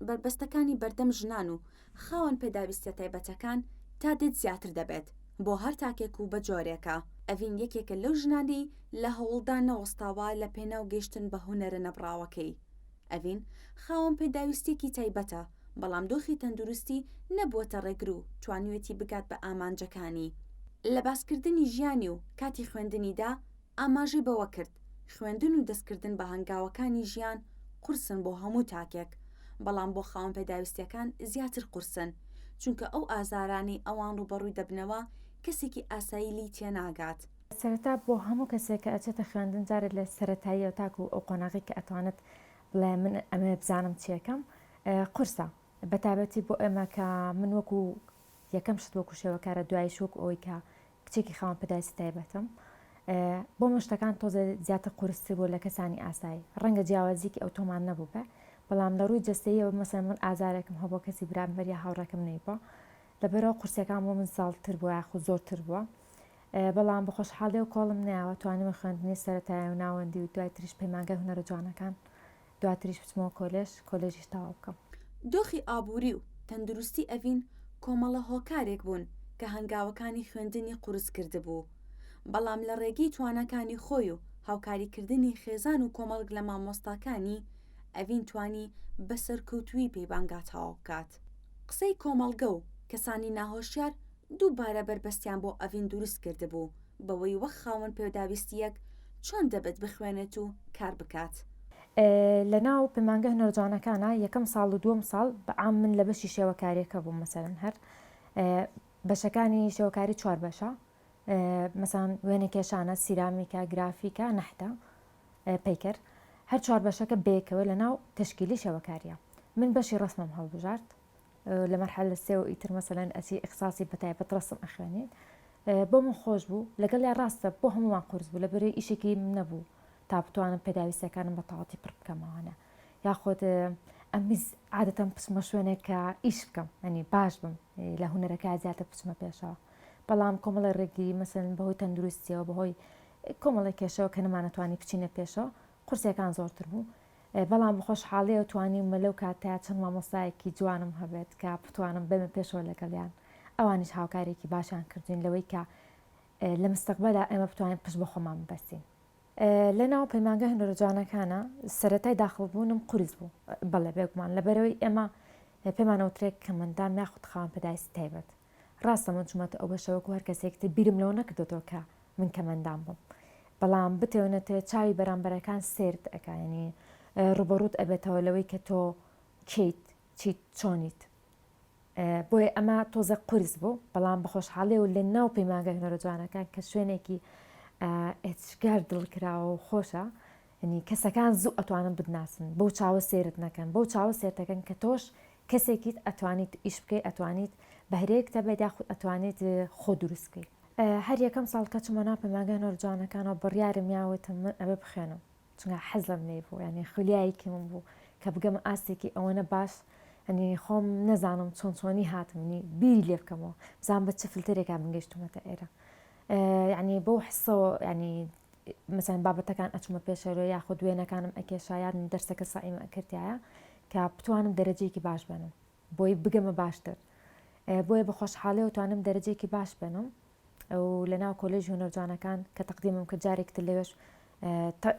بربەستەکانی بەردەم ژنان و خاوەن پێداویستە تایبەتەکان تا دێت زیاتر دەبێت بۆ هەر تاکێک و بە جۆرێکە. ئەڤین یەکێکە لەو ژنانی لە هەوڵدا نەوەستاوە لە پێناو گەیشتن بە هونەرە نەبراوەکەی. ئەڤین خاوەن پێداویستێکی تایبەتە، بەڵام دۆخی تەندروستی نەبووەتە ڕێگر و توانیوێتی بگات بە ئامانجەکانی. لە باسکردنی ژیانی و کاتی خوێندنیدا ئاماژەی بەوە کرد خوێندن و دەستکردن بە هەنگاوەکانی ژیان قورسن بۆ هەموو تاکێک، بەڵام بۆ خاوەن پێداویستیەکان زیاتر قورسن، چونکە ئەو ئازارانی ئەوان ڕوبەڕووی دەبنەوە کەسێکی ئاسایی لی تێناگات. سەرەتا بۆ هەموو کەسێک کە ئەچێتە خوێندن جارێت لە سەرەتاییەوە تاکو ئەو قۆناغی کە ئەتوانێت بڵێ من ئەمە بزانم چیەکەم قورسە، بەتابەتی بۆ ئێمە کە من وەکو یەکەم شت وەکو شێوەکارە دوای شوک ئەوی کە کچێکی خاوەن پێداویستی تایبەتم بۆ مشتەکان تۆزە زیاتر قورستر بوو لە کەسانی ئاسایی. ڕەنگە جیاوازیکی ئەو تۆمان نەبوو بە، بەڵام لە ڕووی جەستەییەوە مەسەن من ئازارێکم هەبوو بۆ کەسی برامبەر یا هاوڕێکم نەیبووە، لەبەرەوە قورسەکان بۆ من ساڵتر بووە یاخود زۆرتر بووە. بەڵام بە خۆشحاڵی و کۆڵم نایەوە توانیم خوێندنی سەرەتایە و ناوەندی و دوای تریش پەیمانگەی هونەرە جوانەکان، دواتریش بچمەوە کۆلێژیش تەواو بکەم. دۆخی ئابووری و تەندروستی ئەڤین کۆمەڵە هۆکارێک بوون کە هەنگاوەکانی خوێندنی قورس کرده بوو، بەڵام لە ڕێگەی توانەکانی خۆی و هاوکاریکردنی خێزان و کۆمەڵک لە مامۆستاکانی ئەڤین توانی بەسەرکەوتووی پەیوانگاتەوە بکات. قسەی کۆمەڵگە و کەسانی ناهۆشیار دووبارە بربەستیان بۆ ئەڤین دروست کرده بوو بەوەی وەک خاوەن پێداویستیەک چۆن دەبێت بخوێنێت و کار بکات. لە ناو پەیمانگە هونەرجوانەکانە یەکەم ساڵ و دووەم ساڵ بەعام من لە بەشی شێوەکاریەکە بووم. مەسەرەن هەر بەشەکانی شێوەکاری 4 بەشە، مەسەڵەن وێنە کێشانە، سیرامیکە، گرافیکە، نەحتە، پەیکەر، هەر 4 بەشەکە بێکەوە لە ناو تشکیلی شێوەکاریە. من بەشی ڕسمم هەڵبژارد لە مەرحلە 3 و ئیتر مەسەڵەن ئەچی ئیخساسی بەتایبەت ڕسم ئەخوێنێت. بۆ من خۆش بوو، لەگەڵ یا ڕاستە بۆ هەمووان قورس بوو، لەبەرەوەی ئیشێکی نەبوو تا بتوانم پێداویستەکانم بە تەواوەتی پڕ بکەمەوانە، یاخود ئەمیز عادەتەن پچمە شوێنێک کە ئیش بکەم، ئەنی باش بم لە هونەرەکە زیاتر بچمە پێشەوە. بەڵام کۆمەڵی ڕێگی مەسەڵەن بەهۆی تەندروستیەوە بەهۆی کۆمەڵی کێشەوە کە نەمانەتوانی بچینە پێشەوە قورسەکان زۆرتر بوو. بەڵام بەخۆشحاڵیەوە توانیم لەو کاتەیە چەند مامۆستایەکی جوانم هەبێت کە بتوانم بمە پێشەوە لەگەڵیان، ئەوانیش هاوکارێکی باشیان کردوین لەوەی کە لە مستەقبەلدا ئێمە بتوانین پشت بە خۆمان ببەستین. لە ناو پەیمانگە هونەرە جوانەکانە سەرەتای داخڵبوونم قورس بوو، بەڵێ بێگومان، لەبەرەوەی ئێمە پێمانەوترێک کەمەندان یاخود خاوەن پێداویستی تایبەت. ڕاستە من چوومەتە ئەو بەشەوەکو هەر کەسێکتر بیرم لەوە نەکردوێتەوە کە من کەمەندان بم، بەڵام بتێونێتێ چاوی بەرامبەرەکان سێرت ئەکا، یعنی ڕوبەڕووت ئەبێتەوە لەوەی کە تۆ کەیت چیت چۆنیت. بۆیە ئەمە تۆزە قورس بوو، بەڵام بەخۆشحاڵی و لە ناو پەیمانگە هونەرە جوانەکان کە شوێنێکی ئێچگار دڵکراوە و خۆشە، ینی کەسەکان زوو ئەتوانن بدناسن، بەو چاوە سێرت نەکەن، بەو چاوە سێرتەکەن کە تۆش کەسێکیت ئەتوانیت ئیش بکەیت، ئەتوانیت بەهرەیەک تەبێت یاخود ئەتوانیت خۆ دروستکەیت. هەر یەکەم ساڵ کە چوومە ناو پەیمانگە هونەرە جوانەکانەوە بڕیارم یاوێتم من ئەوێ بخوێنم، چونکە حەزم لێ بوو، یعنی خولیایەکی من بوو کە بگەمە ئاستێکی ئەوەنە باش، ئەنی خۆم نەزانم چۆنی هاتمنی بیری لێ بکەمەوە، بزانم بە چ فلترێکا بنگەشتومەتە ئێرە. یعنی بۆ حسەوە، ینی مەسەڵەن بابەتەکان ئەچمە پێشەوە یاخود دوێنەکانم ئەکێشایان دەرسەکە سائیمە ئەکردایە کە بتوانم دەرەجەیەکی باش بێنم بۆی بگەمە باشتر. بۆیە بە خۆشحاڵیەوە توانم دەرەجەیەکی باش بێنم و لە ناو کۆلێژی هونەرە جوانەکان کە تەقدیمم کرد جارێکتر لەوێش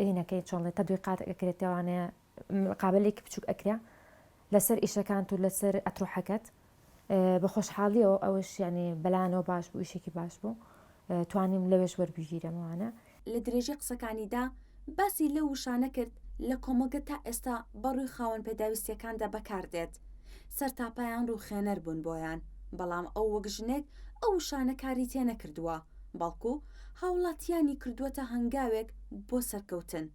هینەکەی چۆڵێ تا دوی قات ئەکرێتەوانەیە قابلێکی بچووک ئەکرا لەسەر ئیشەکان و لەسەر ئەتروحەکەت. بە خۆشحاڵیەوە ئەوش ینی بەلانەوە باش بوو، ئیشێکی باش بوو، توانیم لەوێش وەربگیرەمەوانە. لە درێژی قسەکانیدا باسی لە وشانە کرد لە کۆمەلگە تا ئێستا بەڕووی خاوەن پێداویستیەکاندا بەکاردێت، سەرتاپایان ڕووخێنەر بوون بۆیان، بەڵام ئەو وەک ژنێک ئەو وشانە کاری تێ نەکردووە، بەڵکو هاوڵاتیانی کردووەتە هەنگاوێک بۆ سەرکەوتن.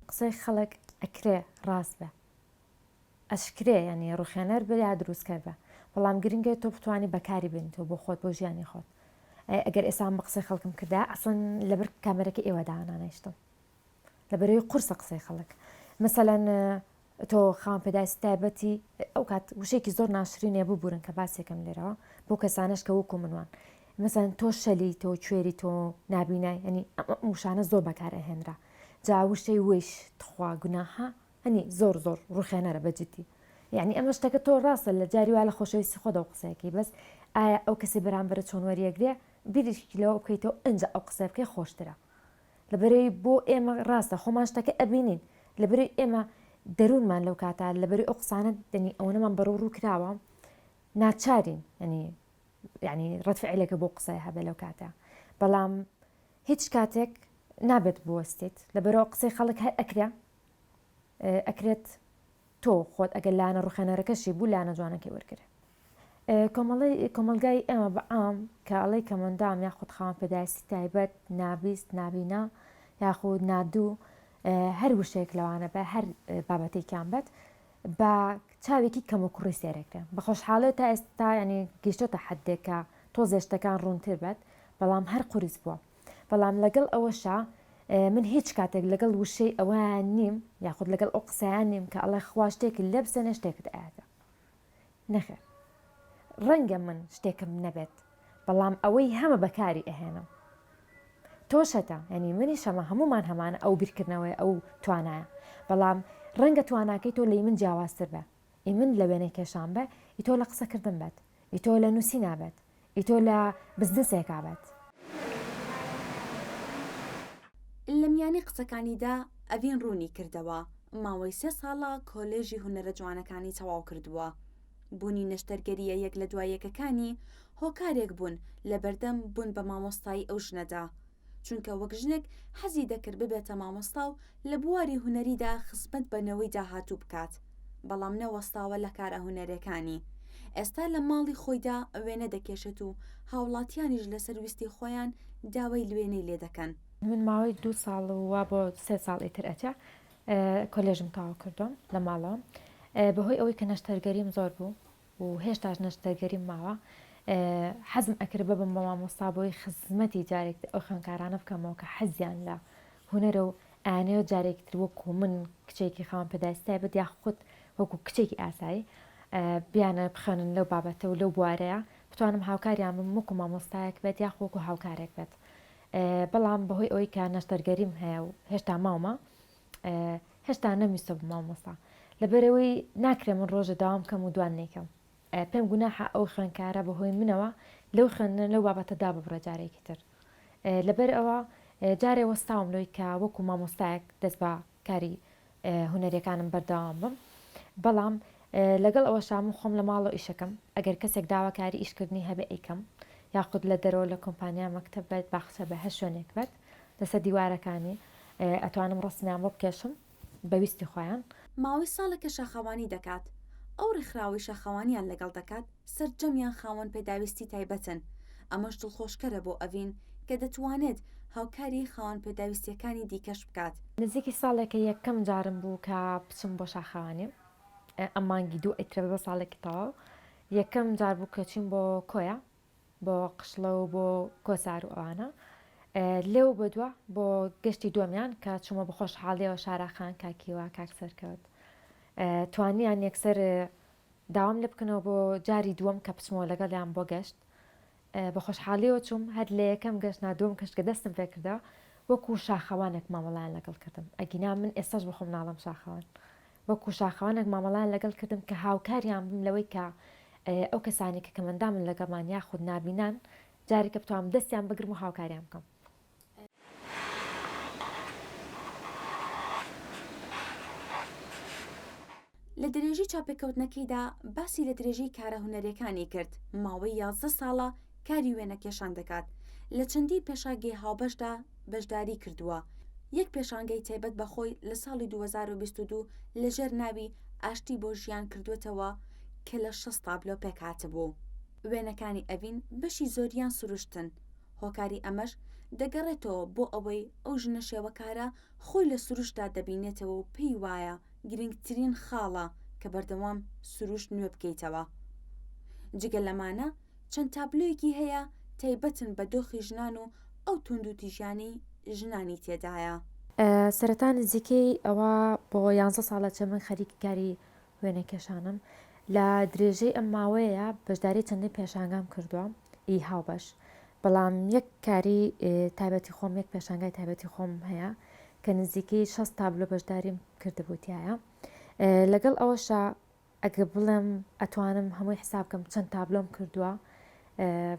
قسەی خەڵک ئەکرێ ڕاست بە، ئەشکرێ، ینی ڕووخێنەر بێ یا دروستکەر بە، بەڵام گرنگێت تۆ بتوانی بەکاری بێنیتەوە بۆ خۆت، بۆ ژیانی خۆت. ئەگەر ئێسان بە قسەی خەڵکم کردا ئەسڵن لەبەر کامەرەکە ئێوەدا نانیشتم، لەبەرەوەی قورسە قسەی خەڵک. مەسەڵەن تۆ خاوەن پێداویستی تایبەتی ئەو کات وشێکی زۆر ناشرینێ ببوورن کە باسێکم لێرەوە بۆ کەسانش کە وەکو منوان، مەسەڵەن تۆ شەلی، تۆ کوێری، تۆ نابینای، ینی ئەم وشانە زۆر بەکار ئەهێنرا، جا وشەی وێش تخوا گوناها، هەنی زۆر ڕووخێنەرە بەجددی، یعنی ئەمە شتەکە تۆ ڕاستە لە جاری وا لە خۆشەویستی خۆدا و قسەیەکی بەس ئایا ئەو کەسی بەرامبەرە چۆن وەریەگرێ بیریشکی لەوە بکەیتەوە ئەنج ئەو قسە بکەی خۆشترە لەبەرەوەی بۆ ئێمە ڕاستە خۆمان شتەکە ئەبینین لەبەرەوەی ئێمە دەروونمان لەو کاتە لەبەرەوەی ئەو قسانە دەنی ئەوەنەمان بەڕوو ڕوو کراوە ناچارین ینی ڕەتفعیلەکە بۆ قسەی هەبێ لەو کاتە بەڵام هیچ کاتێک نابێت بوەستێت لەبەرەوە قسەی خەڵک هەر ئەکرێت تۆ خۆت ئەگەر لاەنە ڕوخێنەرەکەشی بوو لاەنە جوانەکەی وەرگرێ کۆمەلگای ئێمە بە ئام کە ئەڵەی کەمەندام یاخود خاوەن پێداویستی تایبەت نابیست نابینا یاخود نادوو هەر وشەیەک لەوانە بە هەر بابەتێکیان بێت بە چاوێکی کەم و کوڕی سێرەکرێن بە خۆشحاڵێت تا ئێستا ینی گەیشتۆتە حدێکە تۆ زێشتەکان ڕوونتر بێت بەڵام هەر قوریس بووە بەڵام لەگەڵ ئەوەشە من هیچ کاتێک لەگەڵ وشەی ئەویان نیم یاخود لەگەڵ ئەو قسەیان نیم کە ئەڵێ خوا شتێکی لێ بزەنێ شتێکت ئاەتە نەخێر ڕەنگە من شتێکم نەبێت بەڵام ئەوەی هەمە بەکاری ئەهێنم تۆشەتە ینی منی شەمە هەمومان هەمانە ئەو بیرکردنەوەی ئەو توانایە بەڵام ڕەنگە تواناکەی تۆ لی من جیاوازتر بە ئی من لە وێنەی کێشان بێ ئی تۆ لە قسەکردن بێت ئی تۆ لە نووسی نابێت ئی تۆ لە بزنسێکا بێت لە میانی قسەکانیدا ئەڤین ڕوونی کردەوە ماوەی 3 ساڵە کۆلێژی هونەرە جوانەکانی تەواو کردووە بوونی نەشتەرگەریە یەک لە دوایەکەکانی هۆکارێک بوون لە بەردەم بوون بە مامۆستایی ئەو ژنەدا چونکە وەک ژنێک حەزی دەکرد ببێتە مامۆستا و لە بواری هونەریدا خزمەت بەنەوەی داهاتوو بکات بەڵام نەوەستاوە لە کارە هونەرەکانی ئێستا لە ماڵی خۆیدا وێنە دەکێشێت و هاوڵاتیانیش لەسەر ویستی خۆیان داوای لوێنەی لێ دەکەن من ماوەی 2 ساڵ وا بۆ 3 ساڵ ئیتر ئەچە کۆلێژم تاوا کردم لە ماڵەوە بەهۆی ئەوەی کە نەشتەرگەریم زۆر بوو و هێشتاش نەشتەرگەریم ماوە حەزم ئەکرد ببم بە مامۆستا بۆی خزمەتی جارێک ئەو خوێندکارانە بکەمەوە کە حەزیان لە هونەرە و ئاانەوە جارێکتر وەکو من کچێکی خاوەن پێداویستی بێت یاخود وەکو کچێکی ئاسایی بیانە بخێنن لەو بابەتە و لەو بوارەیە بتوانم هاوکاریان بم وەکو مامۆستایەک بێت یاخ وەکو هاوکارێک بێت بەڵام بەهۆی ئەوەی کە نەشتەرگەریم هەیە و هێشتا ماومە هێشتا نەمیستە بە مامۆستا لەبەرەوەی ناکرێ من ڕۆژە داوام کەم و دوان نیکەم پێم گوناحە ئەو خوێندکارە بەهۆی منەوە لەو خوێندن لەو بابەتەدا ببڕە جارێکی تر لەبەر ئەوە جارێ وەستاوم لۆی کە وەکو مامۆستایەک دەست بە کاری هونەریەکانم بەردەوام بم بەڵام لەگەڵ ئەوە شام خۆم لە ماڵەوە ئیشەکەم ئەگەر کەسێک داواکاری ئیشکردنی هەبێ ئەیکەم یاخود لە دەرەوە لە کۆمپانیا مەکتەب بێت باخچە بە هەر شوێنێک بێت لەسەر دیوارەکانی ئەتوانم ڕستمیان بۆ بکێشم بەویستی خۆیان ماوەی ساڵێکە شاخەوانی دەکات ئەو ڕێکخراوی شاخەوانیان لەگەڵ دەکات سەرجەمیان خاوەن پێداویستی تایبەتن ئەمەش دڵخۆشکەرە بۆ ئەڤین کە دەتوانێت هاوکاری خاوەن پێداویستیەکانی دیکەش بکات نزیکی ساڵێکە یەکەم جارم بوو کە بچم بۆ شاخەوانی ئەمانگی دوو ئەیترە بە ساڵێکی تەواو یەکەم جار بوو کەچین بۆ کۆیە بۆ قشڵە و بۆ کۆسار و ئەوانە لێو بەدووە بۆ گەشتی دووەمیان کە چوومە بە خۆشحاڵیەوە شاراخان کاکیوە کاک سەرکەوت توانیان یەکسەر داوام لێ بکەنەوە بۆ جاری دووەم کە بچمەوە لەگەڵیان بۆ گەشت بە خۆشحاڵیەوە چوم هەر لە یەکەم گەشت نادووەم کەشتکە دەستم پێکردەوە وەکو شاخەوانێک مامەڵیان لەگەڵ کردم ئەگینا من ئێستاش بە خۆم ناڵم شاخەوان وەکو شاخەوانێک مامەڵیان لەگەڵ کردم کە هاوکاریان بم لەوەی کە ئەو کەسانی کە کەمەندامن لەگەڵمان یاخود نابینان جارێکە بتوانم دەستیان بگرم و هاوکاریان بکەم لە درێژی چاپێکەوتنەکەیدا باسی لە درێژی کارە هونەرەکانی کرد ماوەی 11 ساڵە کاری وێنەکێشان دەکات لە چەندی پێشاگەی هاوبەشدا بەشداری کردووە یەک پێشانگەی تایبەت بەخۆی لە ساڵی 2022 لەژێر ناوی ئاشتی بۆ ژیان کردوێتەوە کە لە 6 تابلۆ پێکهاتبوو وێنەکانی ئەڤین بەشی زۆریان سروشتن هۆکاری ئەمەش دەگەڕێتەوە بۆ ئەوەی ئەو ژنە شێوەکارە خۆی لە سروشدا دەبینێتەوە و پێی وایە گرنگترین خاڵە کە بەردەوام سروشت نوێ بکەیتەوە جگە لەمانە چەند تابلۆیەکی هەیە تایبەتن بە دۆخی ژنان و ئەو توندوتیژانی ژنانی تێدایە سەرەتا نزیکەی ئەوە بۆ 11 ساڵە چە من خەریکی کاری وێنەکێشانم لە درێژەی ئەم ماوەیە بەشداری چەندی پێشانگام کردووە ئی هاوبەش بەڵام یەک کاری تایبەتی خۆم یەک پێشانگای تایبەتی خۆم هەیە کە نزیکەی 6 تابلۆ بەشداریم کردبووتیایە لەگەڵ ئەوەشە ئەگە بڵێم ئەتوانم هەمووی حساب بکەم چەند تابلۆم کردووە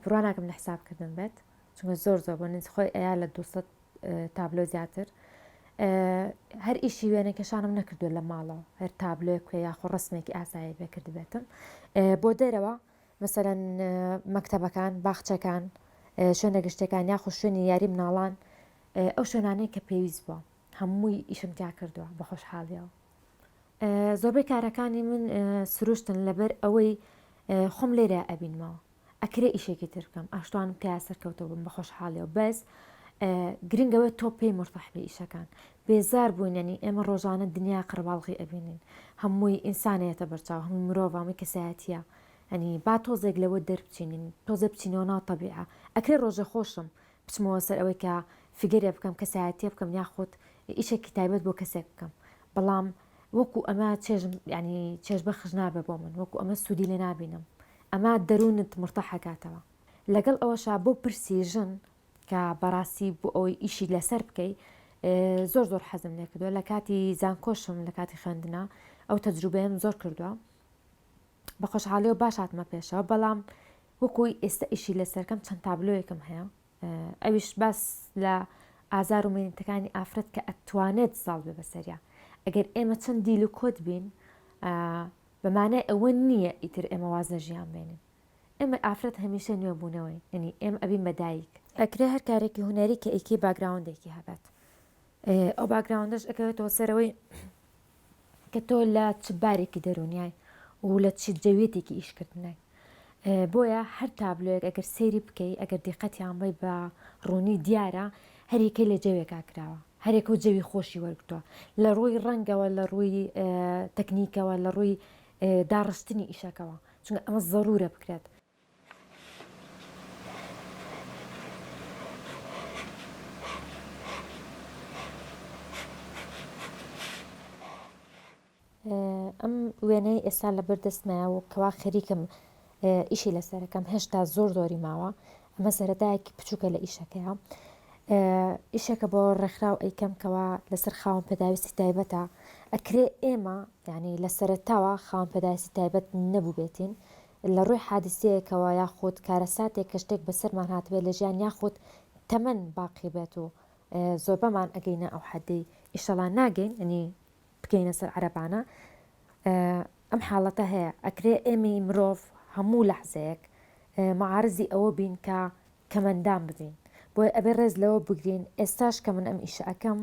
بڕوان ناکەم لە حسابکردن بێت چونکە زۆر بۆ نز خۆی ئەیا لە 200 تابلۆ زیاتر هەر ئیشی وێنەکەشانم نەکردو لە ماڵەوە هەر تابلۆ کوێ یاخۆ ڕستمێکی ئاسایی بێکرد بێتم بۆ دەرەوە مەسەرەن مەکتەبەکان باخچەکان شوێنە گشتەکان یاخۆ شوێنی یاری مناڵان ئەو شوێنانەی کە پێویست بووە هەمووی ئیشم تا کردووە بە خۆشحاڵیەوە زۆربەی کارەکانی من سروشتن لەبەر ئەوەی خۆم لێرە ئەبینمەوە ئەکرێ ئیشێکی تر بکەم ئاشتوانم پێیا سەرکەوتە بم بە خۆشحاڵیەوە بەس گرنگەوە تۆ پێی مرتاح بە ئیشەکان بێزار بووینەنی ئێمە ڕۆژانە دنیا قڕباڵغی ئەبینین هەمووی ئینسانەتە بەرچاو هەموو مرۆڤامی کەسایەتیە ئەنی با تۆزێک لەوە دەربچینین تۆزە بچینەوە ناو تەبیعە ئەکرێ ڕۆژە خۆشم بچمەوە سەر ئەوەی کە فیگەرێ بکەم کەسایەتیە بکەم یاخۆت ئیشێکی تایبەت بۆ کەسێک بکەم بەڵام وەکو ئەمە چێژم ینی چێژ بەخش نابێ بۆ من وەکو ئەمە سوودی لێ نابینم ئەمە دەروونت مرتەحەکاتەوە لەگەڵ ئەوەشا بۆ پرسیژن کە بەڕاستی بۆ ئەوەی ئیشی لەسەر بکەی زۆر حەزم لێ کردووە لە کاتی زانکۆشم لە کاتی خوێندنا ئەو تەجروبەیەم زۆر کردووە بە خۆشحاڵیەوە باش هاتمە پێشەوە بەڵام وەکوی ئێستا ئیشی لەسەرکەم چەند تابلۆیەکم هەیە ئەویش باس لە ئازار و مێنیتەکانی ئافرەت کە ئەتوانێت ساڵ بێ بەسەریا ئەگەر ئێمە چەند دیل و کۆت بین بەمانای ئەوە نییە ئیتر ئێمە وازە ژیان بێنین ئێمە ئافرەت هەمیشە نوێبوونەوەی ینی ئێمە ئەبین بەدایک ئەکرێ هەر کارێکی هوەری کە ئەیکی باگراوندێکی هەبێت ئەو باگراوندش ئەکەوێتەوە سەرەوەی کە تۆ لە چ بارێکی دەرونیای و لە چ جەوێتێکی ئیشکردنای بۆیە هەر تابلۆیەک ئەگەر سەیری بکەی ئەگەر دیقەتیان بی بە ڕوونی دیارە هەریکەی لە جەوێکا کراوە هەرێک و جەوی خۆشی وەرگتووە لە ڕووی ڕەنگەوە لە ڕووی تەکنیکەوە لە ڕووی داڕشتنی ئیشەکەەوە چونکە ئەمە زەڕورە بکرێت ئەم وێنەی ئێستا لە بەردەستمایە و کەوا خەریکم ئیشی لەسەرەکەم هێشتا زۆری ماوە ئەمە سەرەتایەکی بچووکە لە ئیشەکەیە ئیشەکە بۆ ڕێکخراو ئەیکەم کەوا لەسەر خاوەن پێداویستی تایبەتە ئەکرێ ئێمە ینی لە سەرەتاوە خاوەن پێداویستی تایبەت نەبوو بێتین لە ڕووی حادسەیەکەوە یاخود کارەساتێک کە شتێک بەسەرمان هاتبێت لە ژیان یاخود تەمەەن باقی بێت و زۆر بەمان ئەگەینە ئەو حەدەی ئیشەڵان ناگەین ئەنی بکەینە سەر عەرەبانە ئەم حاڵەتە هەیە ئەکرێ ئێمە مرۆڤ هەموو لەحزەیەک معارزی ئەوە بین کە کەمەندان ببین بۆی ئەبێ ڕێز لەوە بگرین ئێستاش کە من ئەم ئیشەکەم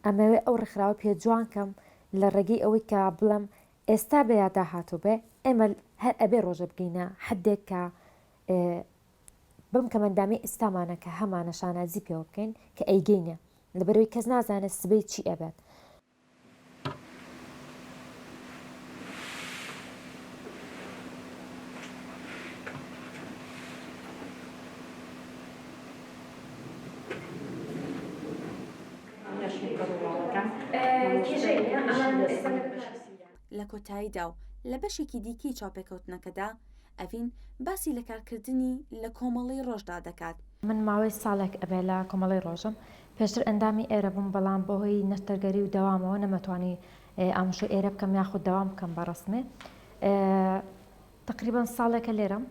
ئەمەوێ ئەو ڕێکخراوە پێجوانکەم لە ڕێگەی ئەوەی کە بڵم ئێستا بەیادا هاتوو بێ ئێمە هەر ئەبێ ڕۆژە بگەینە حدێک کە بم کەمەندامی ئێستامانە کە هەمانە شانازی پێوە بکەین کە ئەیگەینە لەبەرەوەی کەس نازانێت سبەی چی ئەبێت لە کۆتاییدا و لە بەشێکی دیکەی چاوپێکەوتنەکەدا ئەڤین باسی لە کارکردنی لە کۆمەڵی ڕۆژدا دەکات من ماوەی ساڵێک ئەبێ لە کۆمەڵی ڕۆژم پێشتر ئەندامی ئێرە بووم بەڵام بۆهۆی نەشتەرگەری و دەوامەوە نەمەتوانی ئامۆژە ئێرە بکەم یاخود دەوام بکەم بە ڕسمێ تقریبان ساڵێکە لێرەم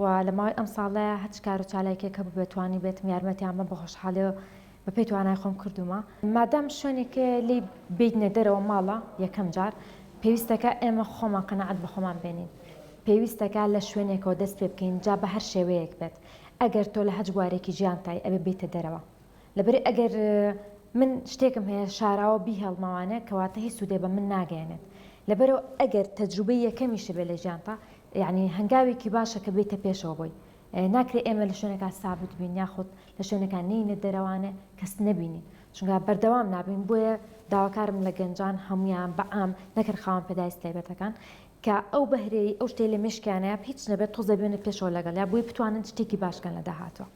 و لە ماوەی ئەم ساڵەیە هەچ کار و چالێکێکە بتوانی بێتم یارمەتیانمە بە خۆشحاڵیەوە بە پێی توانای خۆم کردومە مادام شوێنێکە لی بیتنە دەرەوە ماڵە یەکەم جار پێویستەکە ئێمە خۆمان قەنەعەت بە خۆمان بێنین پێویستەکە لە شوێنێکەوە دەست پێ بکەین جا بە هەر شێوەیەک بێت ئەگەر تۆ لە هەج بوارێکی ژیانتای ئەبێ بیتە دەرەوە لەبەر ئەگەر من شتێکم هەیە شاراوە بی هەڵماوانە کەواتە هیچ سوودێ بە من ناگەێنێت لەبەرەوە ئەگەر تەجروبەی یەکەمیشە بێ لە ژیانتا یعنی هەنگاوێکی باشە کە بیتە پێشەوە بۆی ناکرێت ئێمە لە شوێنێکا سابت بین یاخود لە شوێنەکان نینە دەرەوانە کەس نەبینی چونکە بەردەوام نابین بۆیە داواکارم لە گەنجان هەمویان بەعام نەکرد خاوەن پێداویستی تایبەتەکان کە ئەو بەهرەی ئەو شتێ لە مشکیانەیە هیچ نەبێت تۆزە بێنە پێشەوە لەگەڵ یا بۆی بتوانن شتێکی باشکەن لە داهاتوە